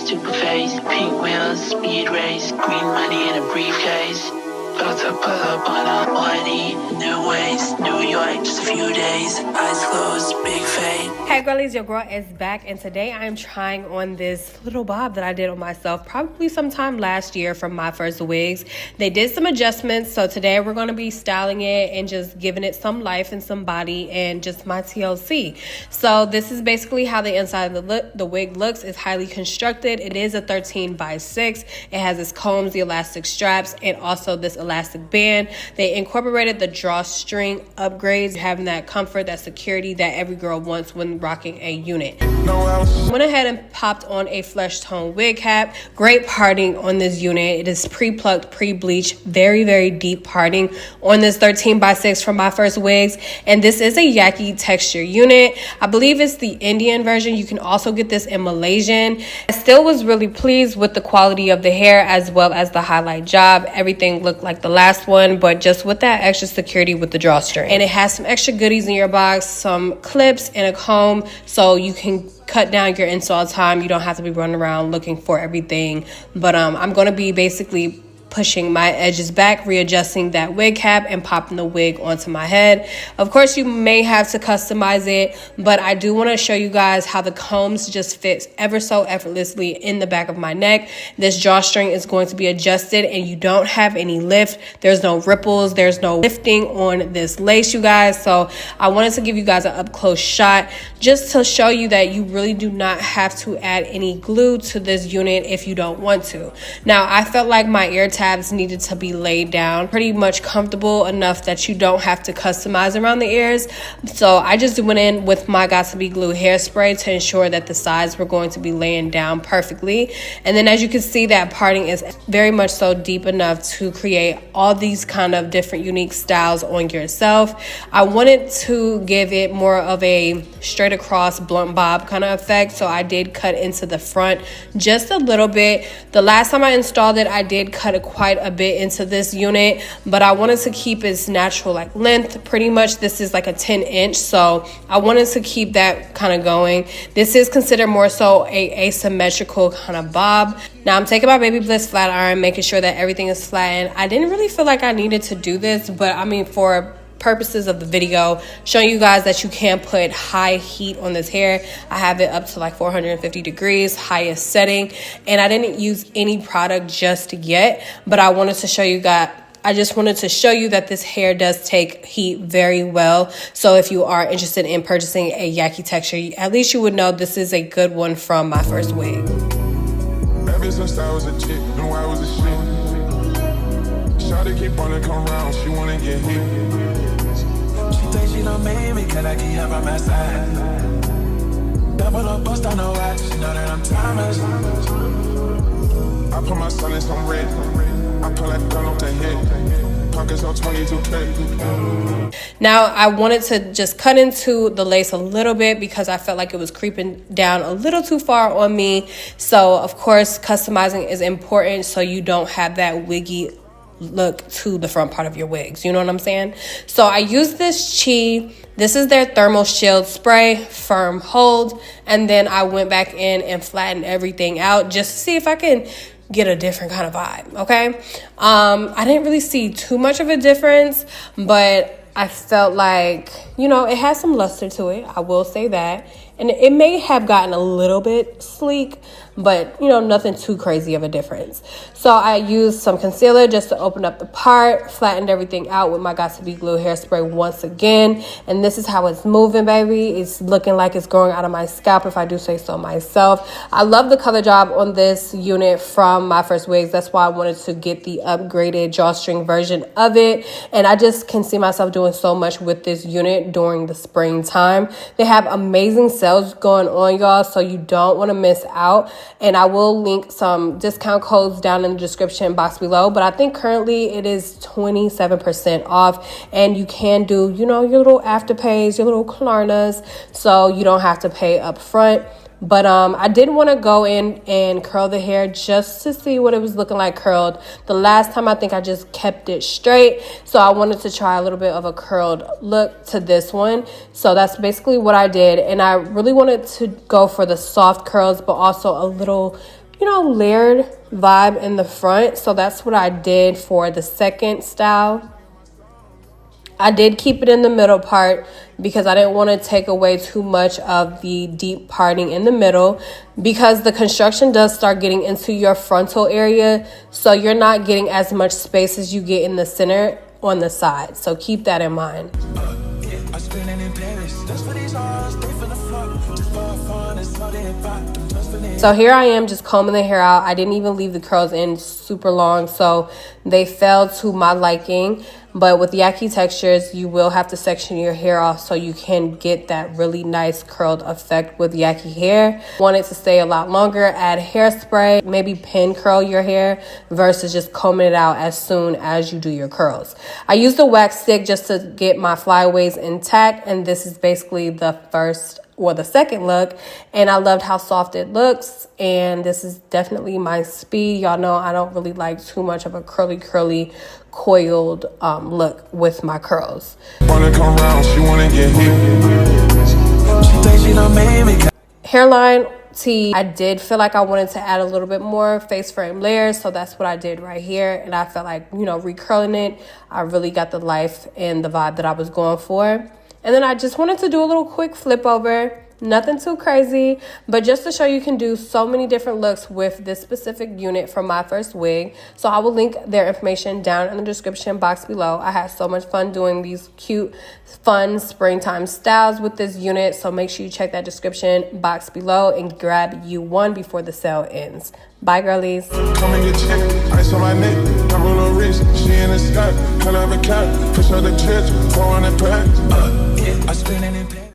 stupid face, pink wheels, speed race, green money in a briefcase. About to pull up on a 180, new ways, New York, just a few days, eyes closed, big fade. Hey girlies, your girl is back, and today I am trying on this little bob that I did on myself probably sometime last year from Myfirstwigs. They did some adjustments, so today we're going to be styling it and just giving it some life and some body and just my TLC. So this is basically how the inside of the wig looks. It's highly constructed. It is a 13x6. It has its combs, the elastic straps, and also this elastic band. They incorporated the drawstring upgrades, having that comfort, that security that every girl wants when rocking a unit. Went ahead and popped on a flesh tone wig cap. Great parting on this unit. It is pre-plucked, pre-bleached, very deep parting on this 13x6 from Myfirstwigs, and this is a Yaki texture unit. I believe it's the Indian version. You can also get this in Malaysian. I still was really pleased with the quality of the hair as well as the highlight job. Everything looked like the last one, but just with that extra security with the drawstring. And it has some extra goodies in your box, some clips and a comb, so you can cut down your install time. You don't have to be running around looking for everything. But I'm going to be basically pushing my edges back, readjusting that wig cap, and popping the wig onto my head. Of course, you may have to customize it, but I do want to show you guys how the combs just fit ever so effortlessly in the back of my neck. This drawstring is going to be adjusted, and you don't have any lift. There's no ripples. There's no lifting on this lace, you guys. So I wanted to give you guys an up-close shot just to show you that you really do not have to add any glue to this unit if you don't want to. Now, I felt like my ear tabs needed to be laid down pretty much comfortable enough that you don't have to customize around the ears. So I just went in with my got2b glue hairspray to ensure that the sides were going to be laying down perfectly. And then as you can see, that parting is very much so deep enough to create all these kind of different unique styles on yourself. I wanted to give it more of a straight across blunt bob kind of effect, so I did cut into the front just a little bit. The last time I installed it, I did cut it quite a bit into this unit, but I wanted to keep its natural like length. Pretty much this is like a 10-inch, so I wanted to keep that kind of going. This is considered more so a asymmetrical kind of bob. Now I'm taking my Baby Bliss flat iron, making sure that everything is flattened. I didn't really feel like I needed to do this, but I mean, for purposes of the video, showing you guys that you can put high heat on this hair. I have it up to like 450 degrees, highest setting, and I didn't use any product just yet, but I wanted to show you guys. I just wanted to show you that this hair does take heat very well. So if you are interested in purchasing a Yaki texture, at least you would know this is a good one from Myfirstwig. Ever since I was a chick, knew I was a shit. Shawty keep wanna come round, she wanna get hit. She don't make me, cause I keep her by my side. Double up, bust on the watch, she know that I'm timeless. I put my son in some red, I pull that gun off the head. Pockets on 22K. Now I wanted to just cut into the lace a little bit because I felt like it was creeping down a little too far on me. So of course, customizing is important so you don't have that wiggy look to the front part of your wigs. You know what I'm saying? So I used this 𝐃𝐫𝐚𝐼. This is their thermal shield spray, firm hold, and then I went back in and flattened everything out just to see if I can get a different kind of vibe. Okay, I didn't really see too much of a difference, but I felt like, you know, it has some luster to it. I will say that. And it may have gotten a little bit sleek, but, you know, nothing too crazy of a difference. So I used some concealer just to open up the part, flattened everything out with my got2b glue hairspray once again. And this is how it's moving, baby. It's looking like it's growing out of my scalp, if I do say so myself. I love the color job on this unit from Myfirstwigs. That's why I wanted to get the upgraded drawstring version of it. And I just can see myself doing so much with this unit during the springtime. They have amazing sales going on, y'all, so you don't want to miss out. And I will link some discount codes down in the description box below, but I think currently it is 27% off, and you can do, you know, your little afterpays, your little Klarnas, so you don't have to pay up front. But I did want to go in and curl the hair just to see what it was looking like curled. The last time I think I just kept it straight, so I wanted to try a little bit of a curled look to this one. So that's basically what I did, and I really wanted to go for the soft curls, but also a little you know, layered vibe in the front. So that's what I did for the second style. I did keep it in the middle part because I didn't want to take away too much of the deep parting in the middle, because the construction does start getting into your frontal area, so you're not getting as much space as you get in the center on the side. So keep that in mind. So here I am just combing the hair out. I didn't even leave the curls in super long, so they fell to my liking. But with Yaki textures, you will have to section your hair off so you can get that really nice curled effect with Yaki hair. Want it to stay a lot longer, add hairspray, maybe pin curl your hair versus just combing it out as soon as you do your curls. I used a wax stick just to get my flyaways intact, and this is basically the first or the second look, and I loved how soft it looks. And this is definitely my speed. Y'all know I don't really like too much of a curly coiled look with my curls. Wanna come round, she wanna get hit. She thinks she done made me. Hairline tee, I did feel like I wanted to add a little bit more face frame layers, so that's what I did right here. And I felt like, you know, recurling it, I really got the life and the vibe that I was going for. And then I just wanted to do a little quick flip over. Nothing too crazy, but just to show you can do so many different looks with this specific unit from Myfirstwig. So I will link their information down in the description box below. I had so much fun doing these cute, fun springtime styles with this unit. So make sure you check that description box below and grab you one before the sale ends. Bye, girlies. Come and get checked. Ice on my neck, I'm on a wrist. She in the sky, color of a cat. Push out the church, 400 packs. I spin it in